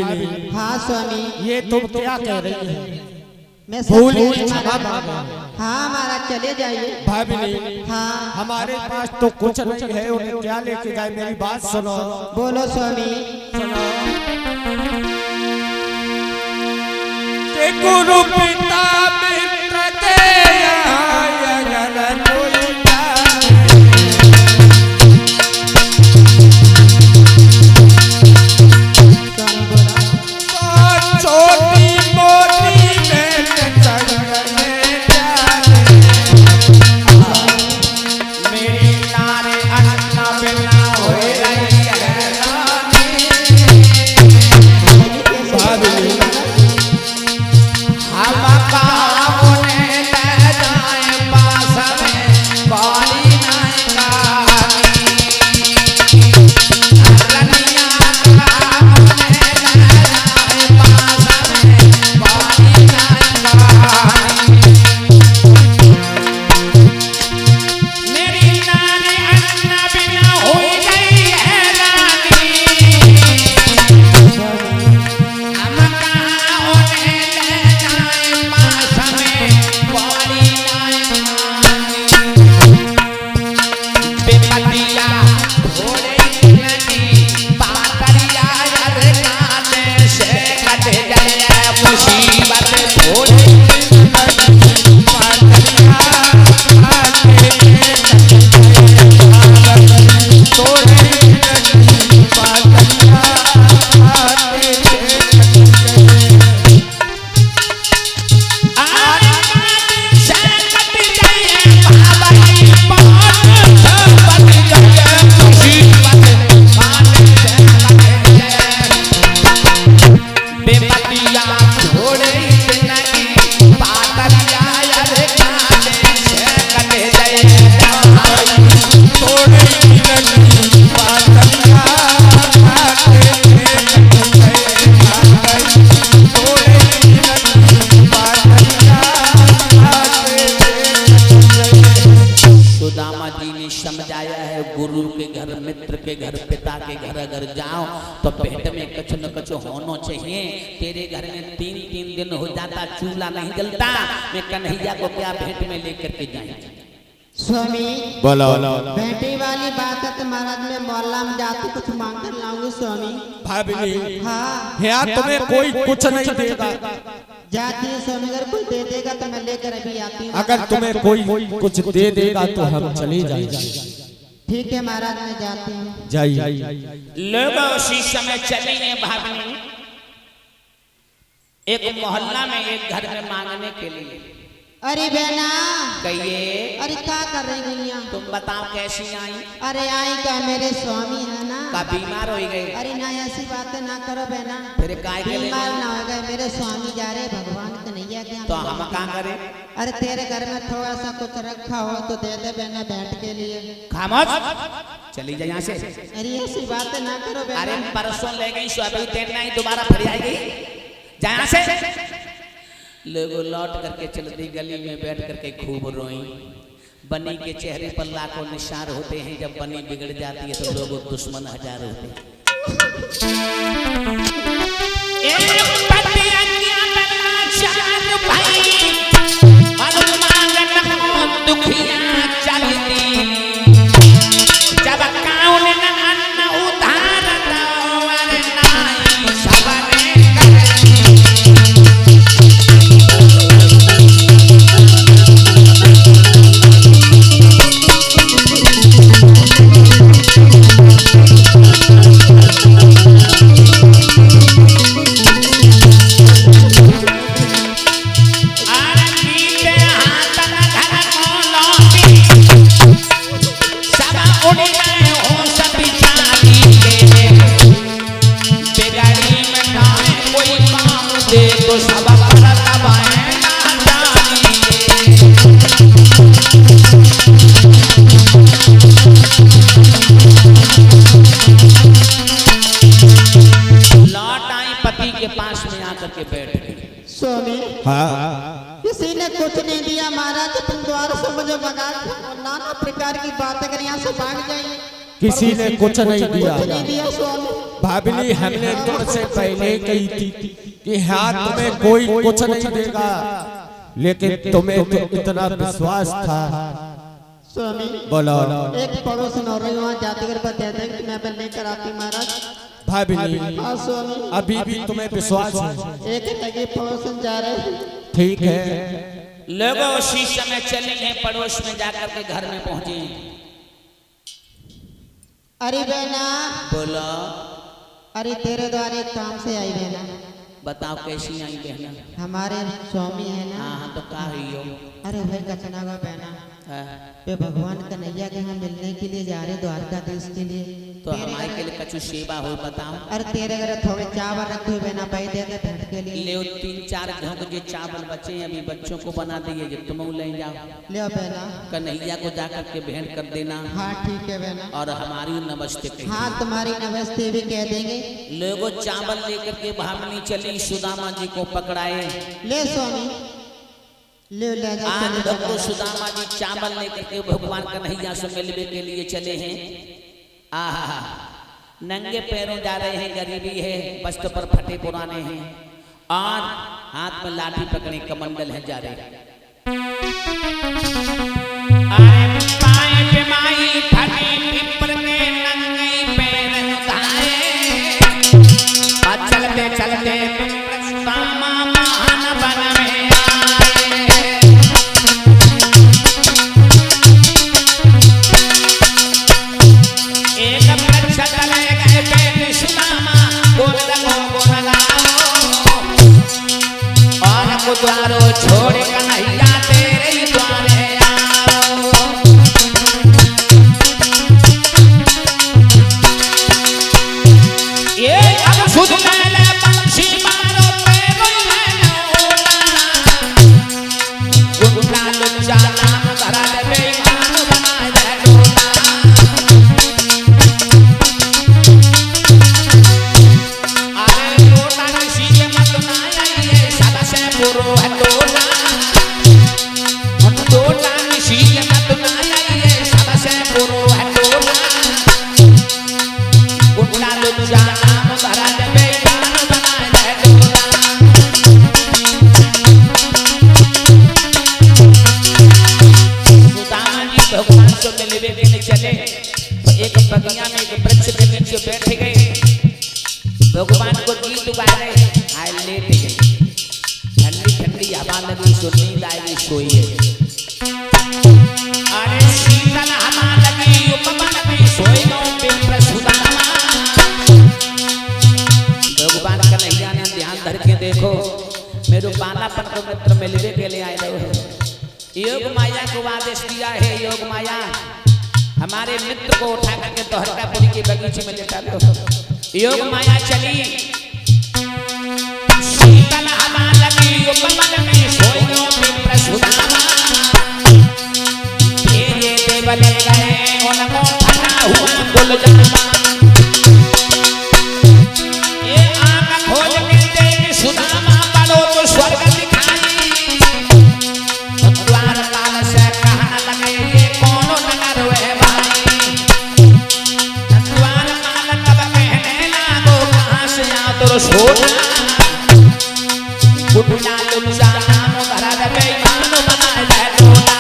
भाभी। हाँ स्वामी। ये तुम क्या कह रही है? मैं भूल हाँ महाराज चले जाइए। भाभी हाँ हमारे पास तो कुछ नहीं है, उन्हें क्या लेके जाए? मेरी बात सुनो। बोलो स्वामी। सुनो। गुरु पिता मित्र समझाया है, गुरु के घर, मित्र के घर, पिता के घर अगर जाओ तो पेट में कुछ न कुछ होना चाहिए। तेरे घर में 3-3 दिन हो जाता, चूल्हा नहीं जलता, मैं कन्हैया को क्या भेंट में लेकर के जाएंगे? स्वामी बोलो। बेटी वाली बात है तो महाराज मैं मोहल्ला में जाती कुछ मांग कर लाऊंगी स्वामी। भाभी हाँ यार तुम्हें कोई कुछ नहीं देगा। जाती है स्वामी, अगर कोई दे देगा तो मैं लेकर अभी आती हूँ। अगर तुम्हें कोई कुछ दे देगा तो हम चले जाएंगे। ठीक है महाराज मैं जाती हूँ। जाइए। लोग उसी समय चले गए भाभी एक मोहल्ला में एक घर में मांगने के लिए। अरे बहना कहिए। अरे क्या कर रही गैया? तुम बताओ कैसी आई? अरे आई क्या, मेरे स्वामी है ना का बीमार हो गए? अरे ना ऐसी बातें ना करो बहना, फिर काय के लिए? बीमार ना हो गए, मेरे स्वामी जा रहे भगवान कन्हैया के। तो हम क्या करें? अरे तेरे घर में थोड़ा सा कुछ रखा हो तो दे दे बहना बैठ के लिए। खामोश चली जाए यहाँ से। अरे ऐसी बातें ना करो बहना। अरे परसों ले गई स्वामी तेरे नहीं, दोबारा फिर आएगी जहाँ से। लोग लौट करके चलती गली में बैठ करके खूब रोई। बनी के चेहरे पर लाखों निशान होते हैं, जब बनी बिगड़ जाती है तो लोग दुश्मन हजार होते हैं। स्वामी हाँ किसी ने कुछ नहीं दिया महाराज, तुम द्वार से मुझे भगा नाना प्रकार की बातें कर यहाँ से भाग जाइए। किसी ने कुछ नहीं दिया। कुछ नहीं दिया स्वामी। भाभी हमने तुमसे पहले कही थी कि हाँ तुम्हें कोई कुछ नहीं देगा, लेकिन तुम्हें तो इतना विश्वास था। स्वामी बोलो। एक पड़ोस न रही वहाँ जाते कर बता दे कि मैं लेकर आती महाराज। भाभी हाँ स्वामी अभी भी तुम्हें विश्वास है? एक लगे पड़ोसन जा रहे हैं। ठीक है। लोगों उसी समय चले हैं, पड़ोस में जाकर के घर में पहुंचे। अरे बहना बोलो। अरे तेरे द्वारा एक काम से आई बहना। बताओ कैसी आई बहना? हमारे स्वामी है ना। हाँ तो का हुई हो? अरे भाई कचना का बहना हाँ, वे भगवान कन्हैया के यहाँ मिलने के लिए जा रहे द्वारका देश के लिए। तो हमारे के लिए कछु सेवा हो बताओ। अरे तेरे घर थोड़े चावल रखे हुए बहना भाई दे दे भेंट के लिए। ले 3-4 घोंक जो चावल बचे हैं अभी बच्चों को बना दिए, जो तुम ले जाओ ले बहना। कन्हैया को जाकर के भेंट कर देना। हाँ ठीक है बहना। और हमारी नमस्ते कहिए। हाँ तुम्हारी नमस्ते भी कह देंगे। लोगों चावल लेकर के भामनी चली, सुदामा जी को पकड़ाए। ले स्वामी ले ले जा आज चले भक्तों जा। सुदामा जी चावल लेकर के भगवान कन्हैया से मिलने के लिए चले हैं। आहा नंगे पैरों जा रहे हैं, गरीबी है, वस्त्र पर फटे पुराने हैं और हाथ में लाठी पकड़े कमंडल है, जा रहे हैं। अरे पाए पे माई फटे पिपर में नंगे पैर उठाए, चलते चलते सुदामा महान वन में आए। एक वृक्ष तले गए बैठे सुदामा, गुण लगाओ गुण लगाओ और गुजारो छोड़ कन्हैया तेरे द्वारे आओ। ये अब सुध ले पंछी मारो पैरो गुंडा लुच्चा नाम धरा ले बेईमान बनाए दे डोला। अरे लोटा किसी के मत ना आइए, सदा से बुरो है डोला। लोटा किसी के मत ना आइए, सदा से बुरो है डोला। गुंडा लुच्चा नाम धरा ले बेईमान बनाए दे डोला। सुदामा जी भगवान से मिलने के लिए चले तो एक बगिया में एक वृक्ष के नीचे बैठ गए, भगवान को गीत गा रहे, आए लेट गए। ठंडी ठंडी हवा लगी, सो नींद आई, सोइए। अरे शीतल हवा लगी, उपवन में सोए पिंपल सुदामा। भगवान कन्हैया ने ध्यान धर के देखो, मेरे बालापन को मित्र मिलने के लिए आए रहो। योग माया को आदेश दिया है, योग माया हमारे मित्र को उठा करके दोहरकापुरी के बगीचे में लेटा दो। योग माया चली, शीतल हवा लगी, उपवन में सोए पिंपल सुदामा। तेरे देवल गए उनको फटा हुआ गुलजामा। ये आँख खोल के देख सुदामा, बड़ो तो स्वर्ग दिखाई। द्वारपाल से कहने लगे ये कौन नगर है भाई। द्वारपाल तब कहने लागो कहाँ से आ तो सोना। गुंडा लुच्चा नाम धरा दे बेईमान बनाए दे डोला।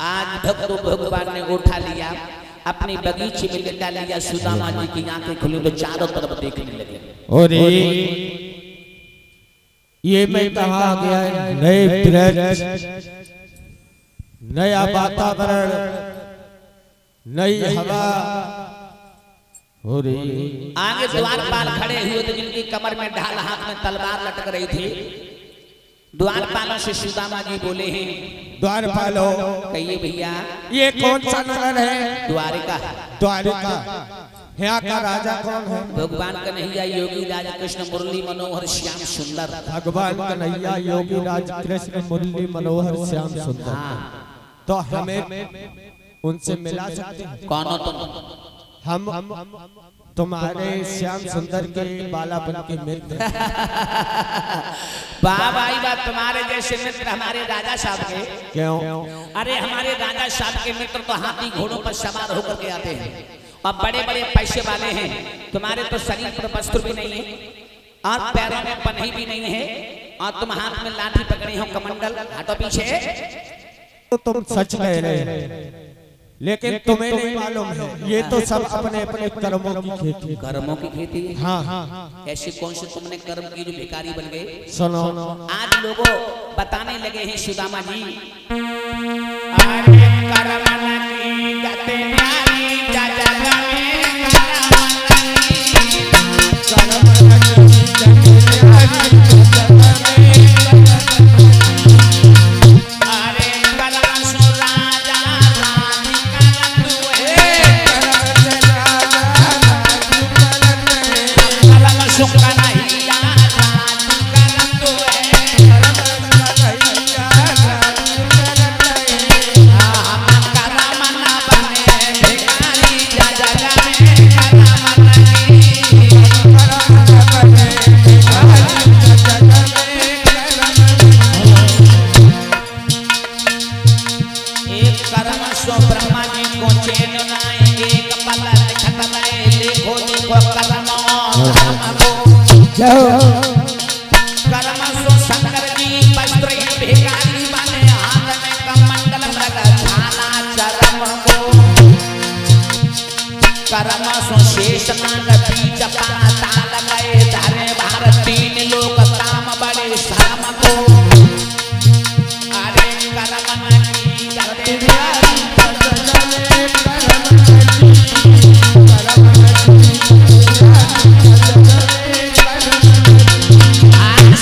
आज भक्तों भगवान ने उठा लिया, अपनी बगीचे में लेटा लिया। सुदामा जी की आंखें खुली तो चारों तरफ देखने लगे। और ये मैं कहा गया है, नए वृक्ष, नया वातावरण, नई हवा। और आगे द्वारपाल खड़े हुए थे, जिनकी कमर में ढाल, हाथ में तलवार लटक रही थी। द्वारपालों से सुदामा जी बोले हैं, द्वारपालो कहिए भैया ये कौन सा नगर है? द्वारिका। द्वारिका। यहाँ का राजा कौन है? भगवान कन्हैया योगी राजा कृष्ण मुरली मनोहर श्याम सुंदर। भगवान कन्हैया योगी राज कृष्ण मुरली मनोहर श्याम सुंदर। हाँ तो हमें उनसे मिला सकते हैं? कौन हो तुम? हम तुम्हारे श्याम सुंदर के बाला बन के मित्र। वाह भाई वाह, तुम्हारे जैसे मित्र हमारे राजा साहब के। क्यों? अरे हमारे राजा साहब के मित्र तो हाथी घोड़ों पर सवार होकर के आते हैं और बड़े बड़े पैसे वाले हैं। तुम्हारे तो शरीर पर वस्त्र भी नहीं है और पैरों में पन्ही भी नहीं है और तुम हाथ में लाठी पकड़े हो कमंडल, हाथों पीछे। तो तुम सच कह रहे हैं, लेकिन तुम्हें नहीं मालूम है ये तो सब अपने अपने कर्मों की खेती। कर्मों की खेती? हाँ। ऐसे कौन से तुमने कर्म की जो भिखारी बन गए? सुनो, आज लोगों बताने लगे हैं सुदामा जी, अरे कर्म नहीं गते नारी जगत में, कर्म नहीं गते नारी जगत में, अरे कर्म सो राजा रानी करत हुए, कर्म सुख नहीं रानी करत हुए, शंकर जी वस्त्र भिखारी बने, हाथ में कमंडल मृग छाला चरम को, कर्म सो शेष नाग बीज पाताल गए, धरे भार तीन लोक काम बड़े शर्म को, अरे कर्म नहीं करते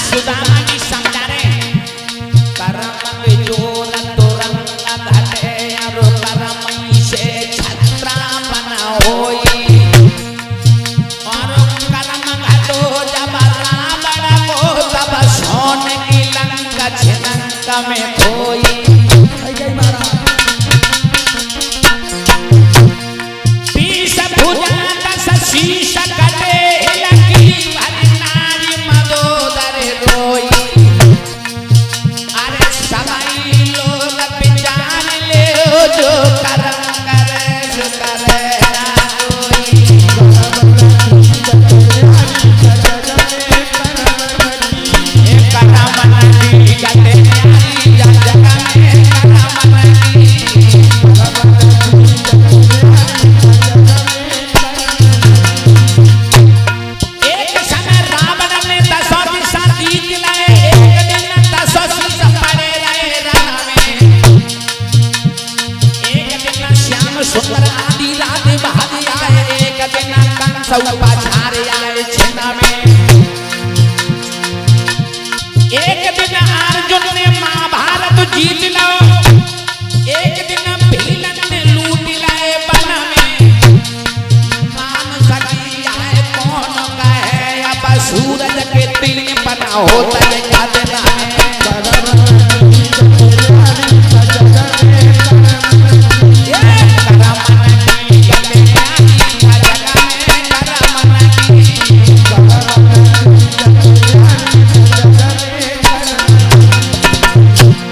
सुदामा जी समझा रहे, कर्म में जोर तुरंग घटे, और कर्म से छत्रा बना होई, और कर्म घटो जब रावण को, तब सोन की लंका छिलंक में खोई। बीस भुजा दस शीश कटे, लकी भरी नारी मदोदर रोई, अरे सभी लोग पहचान ले जो कर्म करे सो करे ना कोई, कर्म नहीं गते नारी जगत में, कर्म नहीं एक समय रावण ने 10 दिशा जीत लाए, एक दिन 10 शीश पड़े रहे रण में, एक दिन श्याम सुंदर आदि राधे बहादुर आए, एक दिन कंस उपाचार्य आए छिना में, एक दिन अर्जुन ने महाभारत जीत लो, एक दिन भीलन ने लूट लाए वन में, मान सकी आए कौन कहे, अब सूरज के 3 बना होता है क्या देना है, कर्म नहीं गते नारी जगत में, कर्म नहीं,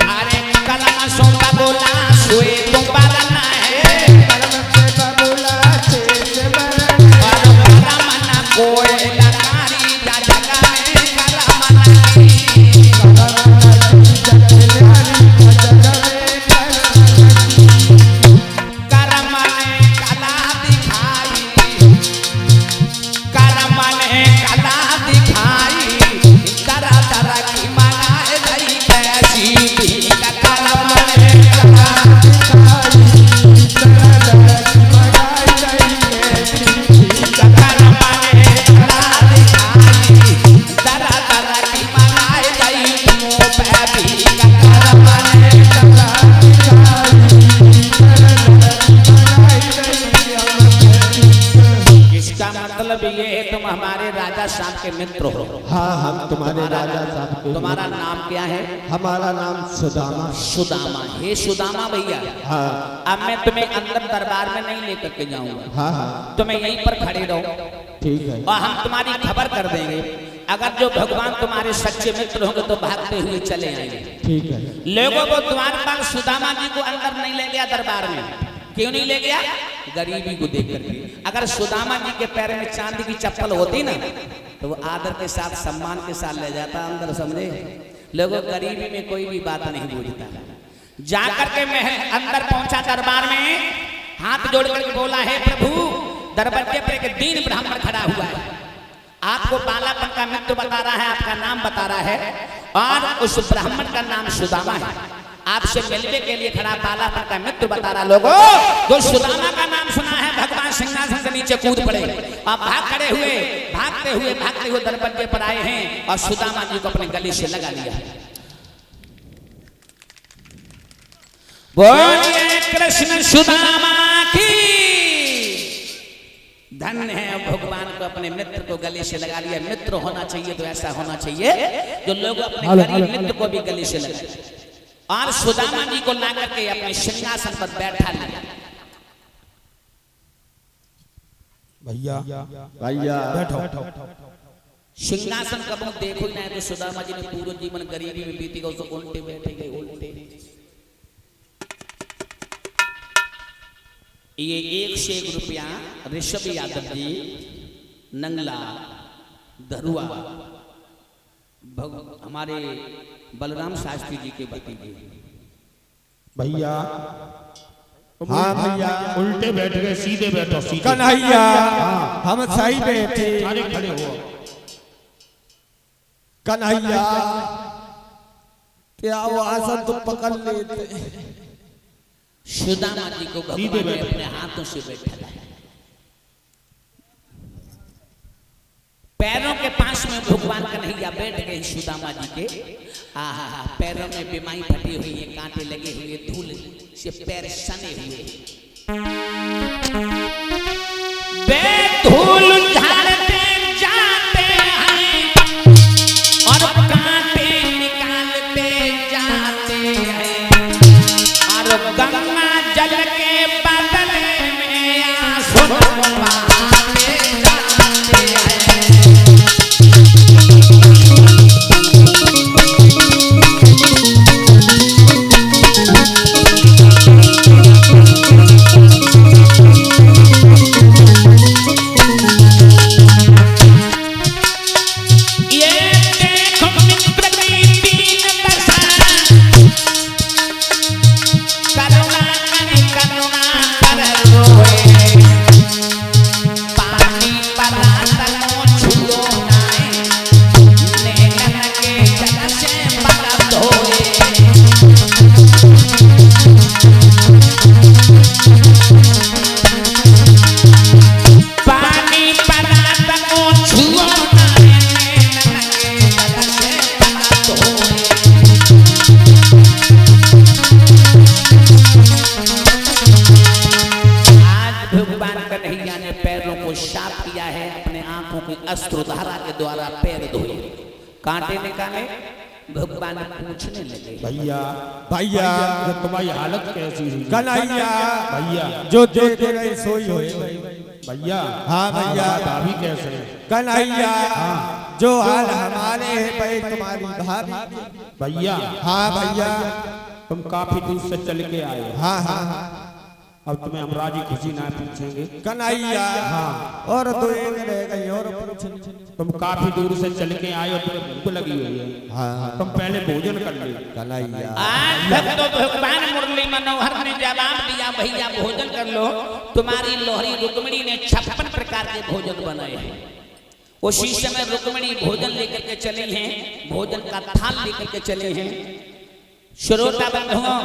अरे कर्म सो बोला सोए तुम बरना है, और कर्म न कोई लकारी जगत में, कर्म नहीं, कर्म ने कला दिखाई, कर्म ने कला दिखाई, तरह तरह की मनाए गई कैसी भी, कर्म ने कला दिखाई, राजा साहब के मित्र हो। हाँ हम तुम्हारे राजा साहब के। तुम्हारा नाम क्या है? हमारा नाम सुदामा। सुदामा। हे सुदामा भैया, हाँ अब मैं तुम्हें अंदर दरबार में नहीं लेकर के जाऊंगा। हाँ हाँ तुम्हें यहीं पर खड़े रहो ठीक है। और हम तुम्हारी खबर कर देंगे। अगर जो भगवान तुम्हारे सच्चे मित्र होंगे तो भागते हुए चले आएंगे। ठीक है। लोगों को द्वारपाल सुदामा जी को अंदर नहीं ले गया दरबार में। क्यों नहीं ले गया? गरीबी को देख करके। अगर सुदामा जी के पैर में चांदी की चप्पल होती ना तो वो आदर के साथ सम्मान के साथ ले जाता अंदर, समझे? लोगों गरीबी में कोई भी बात नहीं बूझता। जाकर के महल अंदर पहुंचा दरबार में, हाथ जोड़ करके बोला, है प्रभु, दरवाजे पर एक दीन ब्राह्मण खड़ा हुआ है, आपको बालापन का मित्र बता रहा है, आपका नाम बता रहा है और उस ब्राह्मण का नाम सुदामा है। आपसे मिलने के लिए खड़ा बालापन का मित्र बता रहा। लोगों जो सुदामा का नाम सुना है भगवान सिंहासन से नीचे कूद पड़े और भागते हुए दरवाजे पर आए हैं और सुदामा जी को अपने गले से लगा लिया। बोलिए कृष्ण सुदामा की। धन्य है भगवान को अपने मित्र को गले से लगा लिया। मित्र होना चाहिए तो ऐसा होना चाहिए जो लोग अपने गरीब मित्र को भी गले से लगाए। और सुदामा जी को ला करके अपने सिंहासन पर बैठा लिया। भैया भैया बैठो। सिंहासन कब देखो ही नहीं तो सुदामा जी ने पूरा जीवन गरीबी में बीती गया, उसको उल्टे बैठे गए उल्टे। ये 1 से 1 रुपया ऋषभ यादव जी, नंगला, धरुआ, हमारे बलराम शास्त्री जी के भतीजे। भैया हाँ भैया उल्टे बैठ गए, सीधे बैठो सीधे। कन्हैया हम सही बैठे। अरे खड़े हो। कन्हैया क्या वो आसन तो पकड़ लेते। सुदामा जी को भगवान ने अपने हाथों से बैठा है। पैरों के पास में भगवान कन्हैया बैठ गए सुदामा जी के। आहा, पैरों में बिमाई फटी हुई है, कांटे लगे हुए, धूल से पैर सने हुए। बेधूल झाड़ते जाते हैं और कांटे निकालते जाते हैं और गंगा जल के बदले में आंसू बहाते जाते हैं। अस्त्रधारा के द्वारा पैर धोए, कांटे निकाले, भगवान पूछने लगे, भैया भैया तुम्हारी हालत कैसी हुई? कन्हैया भैया जो देख रहे सोई हो। भैया हाँ भैया भाभी कैसे? कन्हैया जो हाल हमारे है भाई तुम्हारी भाभी। भैया हाँ भैया तुम काफी दूर से चल के आए। हाँ हाँ अब तुम्हें हम राजी खुशी ना पूछेंगे। कन्हैया हाँ और दो एक रह गई और तुम काफी दूर से चल के आए और तुम्हें भूख लगी हुई है। हाँ तुम पहले भोजन कर लो। कन्हैया आज भक्तों भगवान मुरली मनोहर ने जवाब दिया, भैया भोजन कर लो। तुम्हारी लोहरी रुक्मिणी ने 56 प्रकार के भोजन बनाए हैं। उसी समय रुक्मिणी भोजन लेकर के चली हैं, भोजन का थाल लेकर के चले हैं। श्रोता बंधुओं,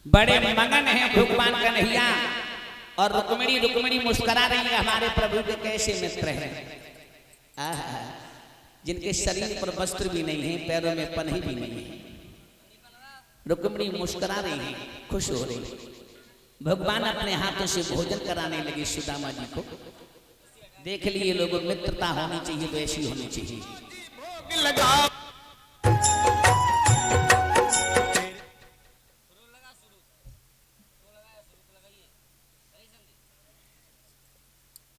बड़े मगन हैं भगवान कन्हैया और रुक्मिणी मुस्कुरा रही है। हमारे प्रभु के कैसे मित्र हैं, जिनके शरीर पर वस्त्र भी नहीं है, पैरों में पन्ही भी नहीं है। रुक्मिणी मुस्कुरा रही है, खुश हो रही। भगवान अपने हाथों से भोजन कराने लगे सुदामा जी को। देख लिए लोगों, मित्रता होनी चाहिए तो ऐसी होनी चाहिए। लगा